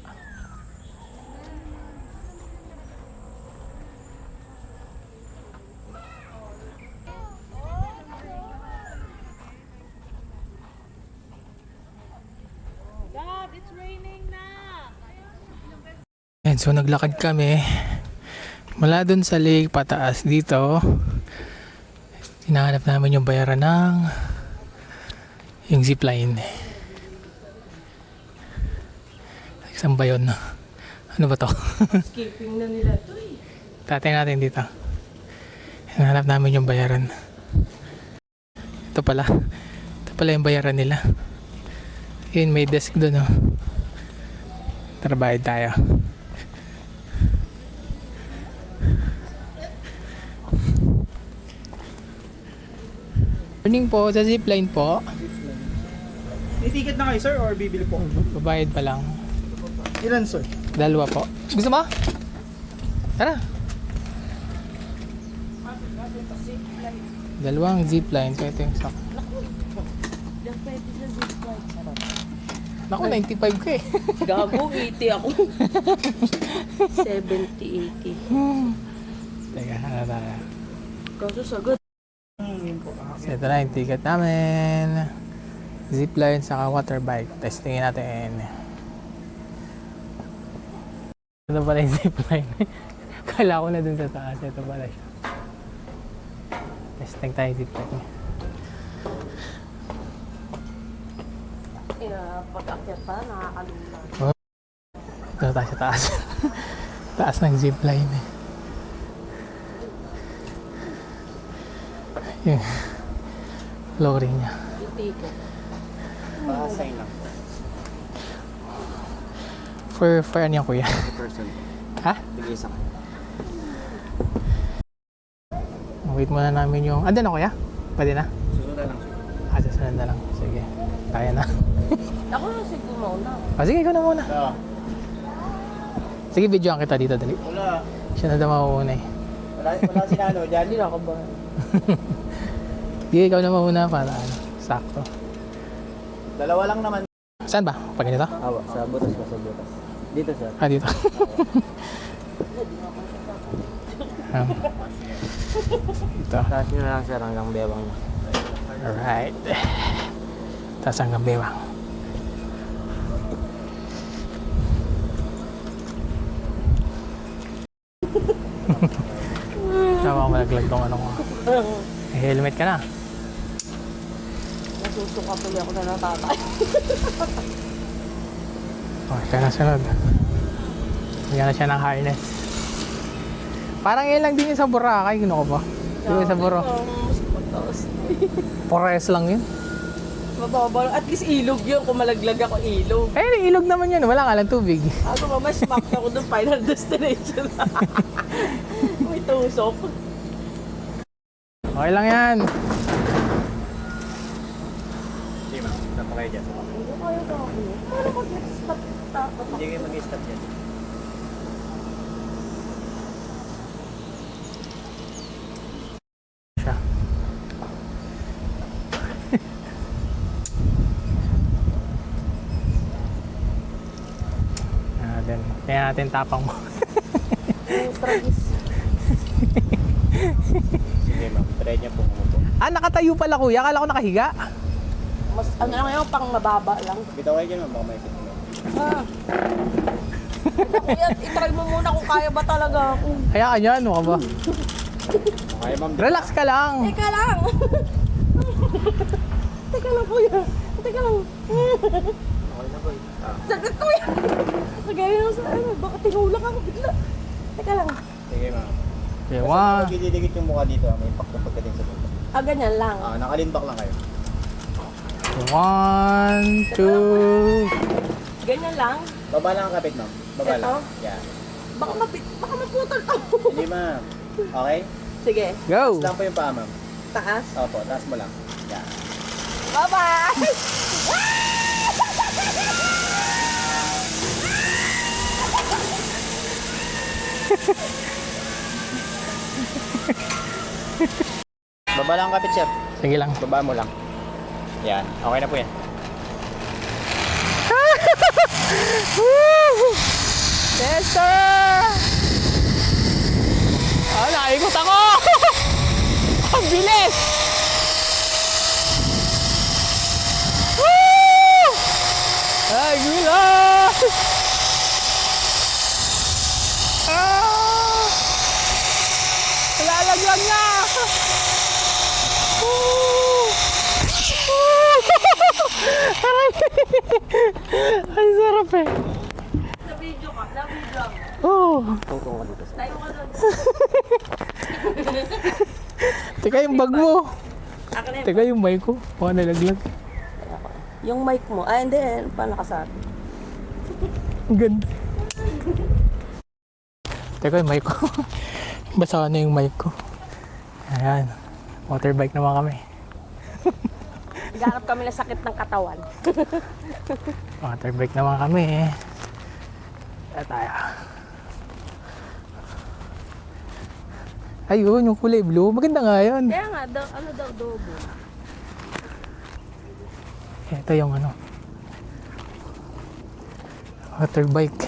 God, it's raining na! Ayan, so naglakad kami. Mula dun sa lake, pataas dito. Hinahanap namin yung bayaran ng yung zipline. Saan ba yun? Ano ba to? Skipping na nila to eh. Tatay natin dito. Hinahanap namin yung bayaran. Ito pala. Ito pala yung bayaran nila. Yun, may desk doon, oh. Tara, bayad tayo. Morning po, sa zipline po. May ticket na kayo, sir, or bibili po? Babayad pa lang. Ilan, sir? Dalawa po. Gusto mo? Tara. Dalawang zipline. So ito yung sak. Diyan pwede sa zipline. Naku, 95 ka eh. Gago, 80 ako. 70, 80. Teka, ano tayo? Kaso sagad. So ito na yung ticket namin. Zipline saka water bike. Testingin natin. Ito pala yung zipline. Kala ko na dun sa taas. Ito pala siya. Testing tayo yung zipline. Pag-akyat pa, nakakalula. Ito tayo sa taas. Taas ng zipline eh. Yung flooring niya. Yung ticket. Pasay lang. For ano yan, kuya? Person. Ha? Tig-isa ka. Wait muna namin yung... Ando na, kuya? Pwede na? Susunod lang, sir. Susunod na lang. Sige. Kaya na. Ako na siguro mauna. Sige, ikaw na muna. Oo. Sige, videoan kita dito, dali. Wala. Siya na daw mauuna eh. Wala sinano dyan. Hindi na ako ba? Sige, ikaw na mauna para ano, sakto. Dalawa lang naman. Saan ba? Pag ganito? Awa, sa butas ba? Sa butas. Dito sir. Ah, dito. Ito. Taas nyo na lang sir hanggang bewang niya. Alright. Tapos hanggang bewang. Tama, malaglag tong ano ko. May helmet ka na. Nasusuka tuloy ako na natatay. Okay, kaya na sunod. Bigyan na siya ng harness. Parang yun lang din yung sa Boracay. Gino ko ba? Yung sa Boro. Mas pagtaas. Pores lang yun. Mababa. At least ilog yun. Kung malaglag ako ilog. Eh, ilog naman yun. Wala nga lang tubig. Ako mamay smack ako doon. Final destination. May tusok. Okay lang yan. Hindi ma'am, saan pa kayo dyan? Hindi kayo gawin. Pero pag nag-stop tapos Hindi kayo mag-stop dyan. Siya. Then, kaya natin tapang mo. yung tragis. Sige ma'am, try niya pong umupo. Ah, nakatayo pala kuya. Akala ko nakahiga. Mas ano lang yun, pang mababa lang. Bitaw kayo dyan ma'am, baka may sit mo. Ah. Kuya, itry mo muna kung kaya ba talaga ako. Kaya ka dyan, ano ka ba? Okay ma'am, Relax ka lang. Teka lang. Teka lang kuya. Teka lang. okay na po eh. Saglit kuya. Kagaya lang sa ano, baka tinulak ako bigla. Teka lang. Sige ma'am. Okay, Kasi one. magdidikit yung mukha dito, may impact na pagdating sa dito. Ah, ganyan lang. Nakalinbak lang kayo. 1, 2. Ganyan lang. Baba lang ang kapit ma'am. Baba Ito? lang. Yeah. Baka maputol to. Hindi ma'am. Okay? Sige. Go! Taas lang po yung paa ma'am. Taas. Opo, taas mo lang. Yeah. Bye-bye! Baba lang ang kapit sir. Sige lang. Baba mo lang. Yan. Okay na po yan. Yes, sir! Ah, naikot ako! Ang bilis! Woo! Ay, gula! Ah! Lalagyan na! Woo! Woo! Aray! Ang sarap eh! Na-video ka. Na-video ako. Oh! Tungtong ka dito sir. Tayo ka doon. Teka yung bag mo! Akin na yun. Teka yung mic ko. Baka nalaglag. Yung mic mo. Ah, hindi. Paano nakasabi? Ang ganda. Teka yung mic ko. Basa na yung mic ko. Ayan. Motorbike naman kami. Naghanap kami ng sakit ng katawan. Motorbike naman kami eh. Kaya tayo. Ayun, yung kulay blue. Maganda nga yun. Kaya nga, ano daw, dobo. Ito yung ano. Motorbike.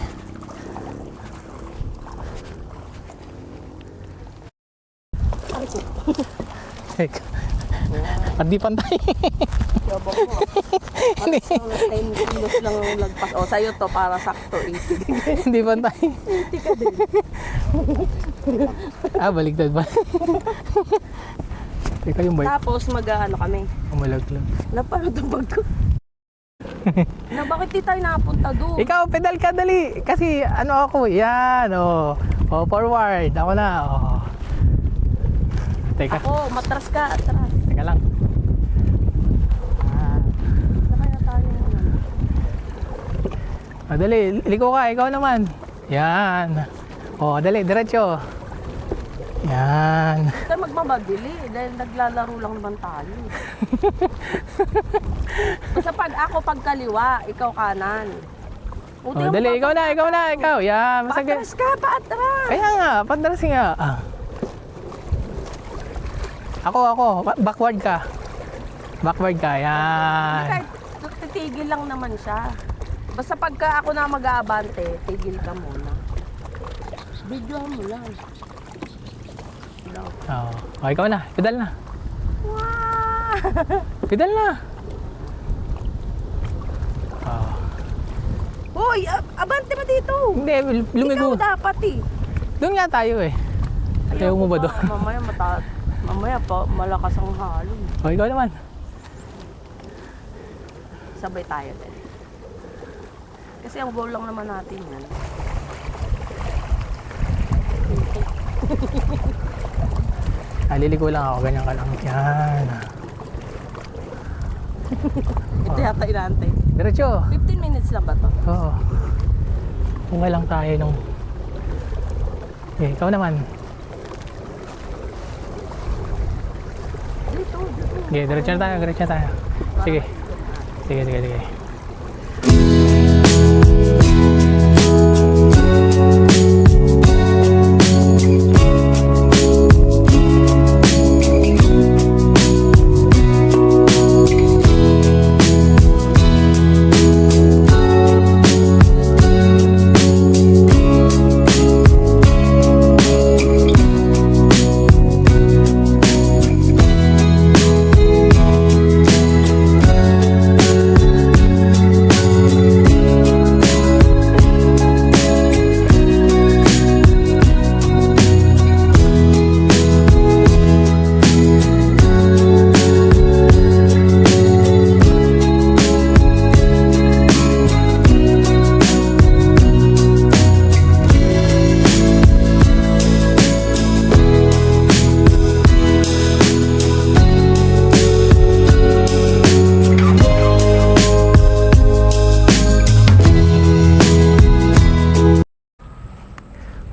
Teka. At di pantay. Yabang mo. Ano 10 kilos lang ang lagpas. O, sa'yo to para sakto. 80. Hindi pantay. 80 ka din. Ah, baligtad ba? Teka yung bike. Tapos mag-ano kami. Umalaglag. Napanood ang bag ko. Na bakit di tayo nakapunta doon? Ikaw, pedal ka dali. Kasi ano ako, yan, oh. Oh, forward. Ako na, oh. Teka, Ako, matras ka. Atras. teka lang. Ah. Sakay na tayo. Oh, dali, liko ka, ikaw naman. Yan. Oh, dali, diretso. Yan. Huwag tayo magmamadili dahil naglalaro lang naman tayo. Basta pag kaliwa, ikaw kanan. Oh, dali, ikaw na, ikaw. Yan, masagay. Patras ka, paatras. Kaya nga, padras nga. Ah. Ako. Backward ka. Yan. Kahit tigil lang naman siya. Basta pagka ako na mag-aabante, tigil ka muna. Videohan mo lang. Oo. Okay, ikaw na. Pedal na. Wow! Pedal na. Oo. Hoy, abante mo dito. Hindi, lumigo. Ikaw dapat eh. Doon nga tayo eh. Ayaw mo ba doon? Mamaya pa, malakas ang halo. Okay, ikaw naman. Sabay tayo din. Kasi ang goal lang naman natin yan. Liligo lang ako. Ganyan ka lang. Yan. Ito yata inaantay. Diretso. 15 minutes lang ba to? Oo. Kung lang tayo nung... Okay, ikaw naman. Dito. Okay, diretso na tayo. Diretso na tayo. Sige. Sige.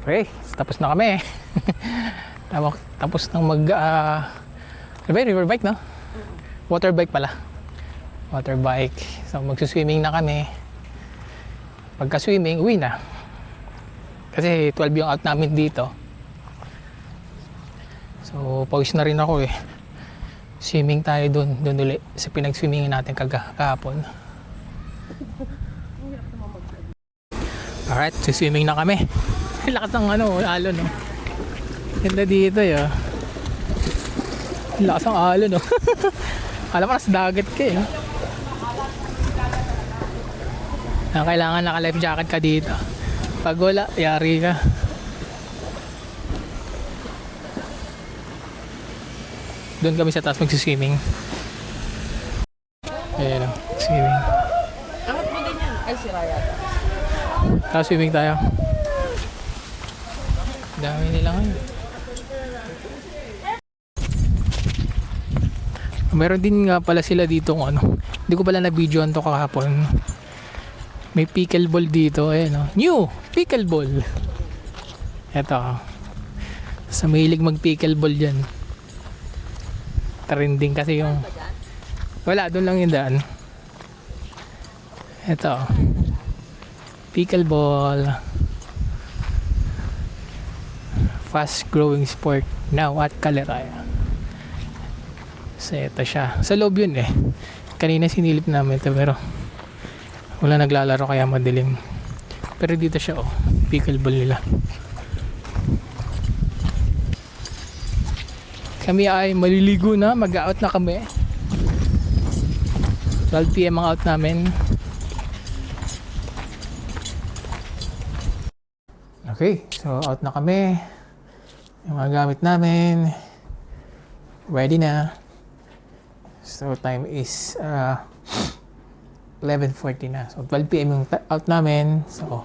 Okay, tapos na kami. Tapos nang river bike, no? Water bike pala. Water bike. So magsuswimming na kami. Pagka swimming, uwi na. Kasi 12 yung out namin dito. So pawis na rin ako eh. Swimming tayo doon ulit sa pinag-swimmingin natin kahapon. Alright, swimming na kami. Lakas ng alon, no? Ganda dito, yo. Lakas ng alon, no? Alam mo, nasa dagat ka, eh. Kailangan naka-life jacket ka dito. Pag wala, yari ka. Doon kami sa taas magsiswimming. Ayan, swimming. Angat mo din yan. Ay, si Raya. Tapos swimming tayo. Dami nila ngayon. Meron din nga pala sila dito hindi ko pala na-videoan to kahapon. May pickleball dito, no? New pickleball. Eto. Sa mahilig mag-pickleball dyan. Trending kasi yung... Wala, doon lang yung daan. Eto. Pickleball. Fast growing sport now at Caliraya. So ito siya. Sa loob yun eh. Kanina sinilip namin ito pero wala naglalaro kaya madilim. Pero dito siya pickleball nila. Kami ay maliligo na. Mag-out na kami. 12 PM ang out namin. Okay, so out na kami. Yung mga gamit namin ready na. So time is 11:40 na. So 12 PM yung out namin. So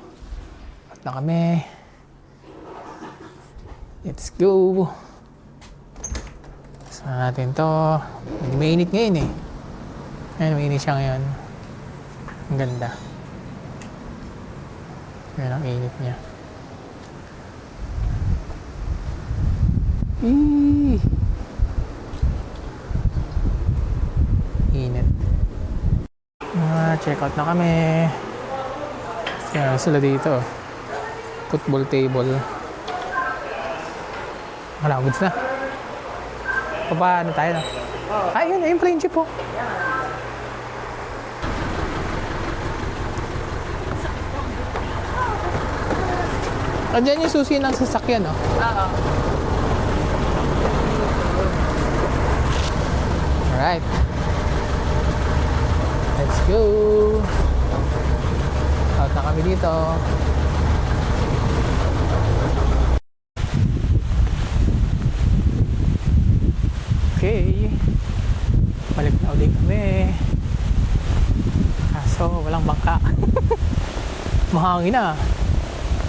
out na kami. Let's go. Saan natin to? Mainit ngayon eh. Ayun, mainit siya ngayon. Ang ganda. Yan ang init niya. Init. Check out na kami. Kaya sila dito. Football table. Malabot na. Paano tayo na? Ayun, yung plane jeep po. Andyan yung susi ng sasakyan, oh. Oo. Alright. Let's go. Out na kami dito. Okay. Balik na ulit kami. Kaso walang bangka. Mahangin na.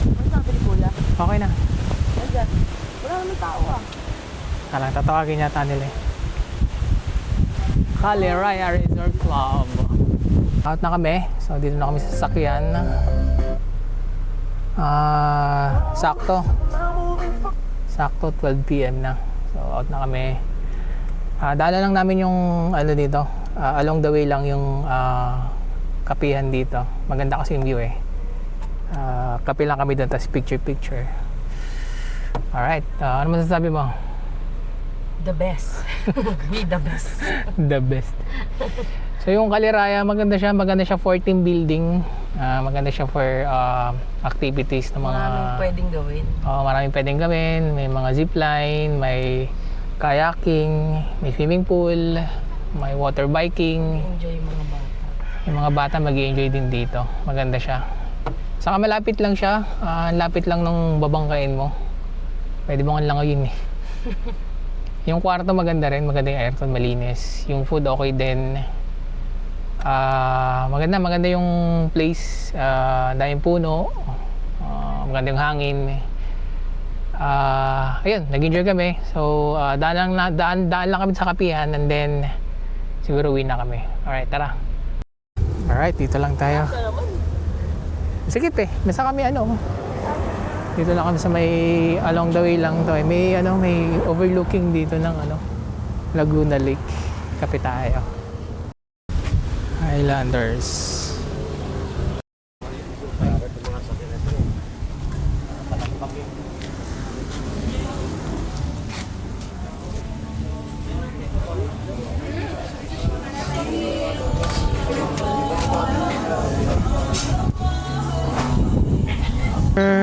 Ano sabi ni Kuya? Okay na. Nandiyan. Wala naman tao ah. Kalang tatawagin yata nila eh. Caliraya Resort Club. Out na kami. So dito na kami sa sasakyan. Sakto 12 PM na. So out na kami. Dala lang namin yung ano dito. Along the way lang yung kapihan dito. Maganda kasi yung view eh. Kape lang kami doon, tapos picture. Alright, ano masasabi mo? The best. Be the best. The best. So yung Caliraya, maganda siya for team building. Maganda siya for activities ng mga Maraming pwedeng gawin. maraming pwedeng gawin. May mga zipline, may kayaking, may swimming pool, may water biking. Enjoy yung mga bata. Yung mga bata mag-i-enjoy din dito. Maganda siya. Saka malapit lang siya. Lapit lang nung babangkain mo. Pwede mo lang yun eh. Yung kwarto maganda rin. Maganda yung aircon, malinis. Yung food okay din. Maganda yung place. Daming puno. Maganda yung hangin. Ayun, nag-enjoy kami. So, daan lang kami sa kapihan and then siguro uwi na kami. Alright, tara. Alright, dito lang tayo. Sige pe, nasa kami dito lang kami sa may along the way lang to. May overlooking dito ng Laguna Lake. Kape tayo. Highlanders.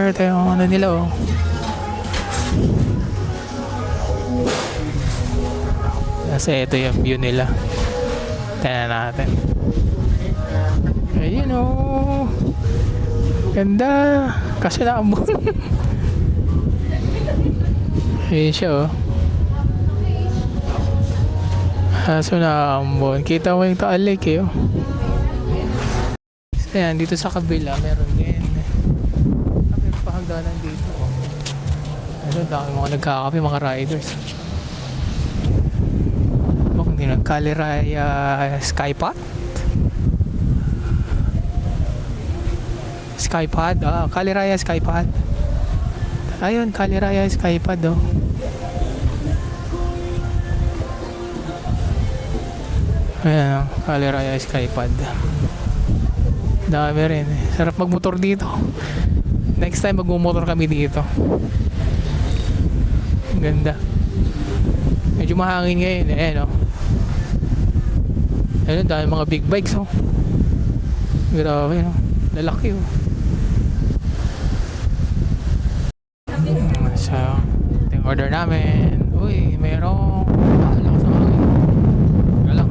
Ito yung nila kasi ito yung view nila. Tignan natin. Ayun ganda. Kaso naambon. Ayun siya kaso naambon. Kita mo yung Taal Lake So yan, dito sa kabila meron din. Meron pa hagdanan dito dami mga nagkakape, mga riders. Hindi na Caliraya Skypod. Caliraya Skypod. Ayun, Caliraya Skypod Ayan, Caliraya Skypod. Dami rin. Sarap magmotor dito. Next time magmumotor kami dito. Ang ganda. Medyo mahangin ngayon. Ayun, dami mga big bikes Grabe lalaki So, ito yung order namin. Uy, merong lakas ng hangin. Galang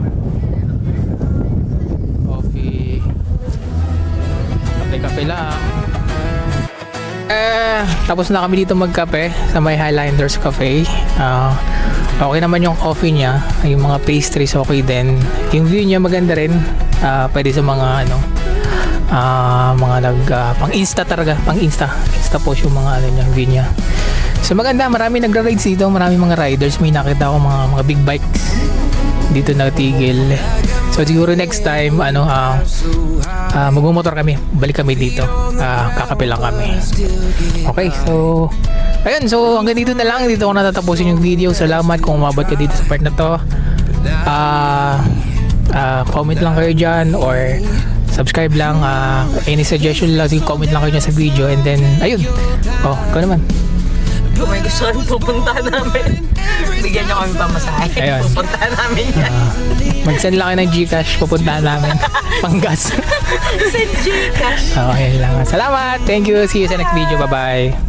coffee. Kape lang. Tapos na kami dito magkape sa may Highlanders Cafe. Okay naman yung coffee niya. Yung mga pastries okay din. Yung view niya maganda rin. Pwede sa mga mga pang insta talaga. Pang insta post yung mga niya, view niya. So maganda. Marami nagra-rides dito. Marami mga riders. May nakita ako mga big bikes dito natigil. So siguro next time magmumotor kami, balik kami dito, kakape lang kami. Okay, so ayun, so hanggang dito na lang. Dito ko natatapusin yung video. Salamat kung umabot ka dito sa part na to. Comment lang kayo dyan or subscribe lang. Any suggestion lang, comment lang kayo dyan sa video. And then ayun, ikaw naman. Kung may gusto rin pupuntahan namin, bigyan nyo kami pamasahe. Ayun. Pupuntahan namin yan. Mag-send lang kayo ng Gcash, pupuntahan namin. Panggas. Send Gcash. Okay lang. Salamat. Thank you. See you sa next video. Bye-bye.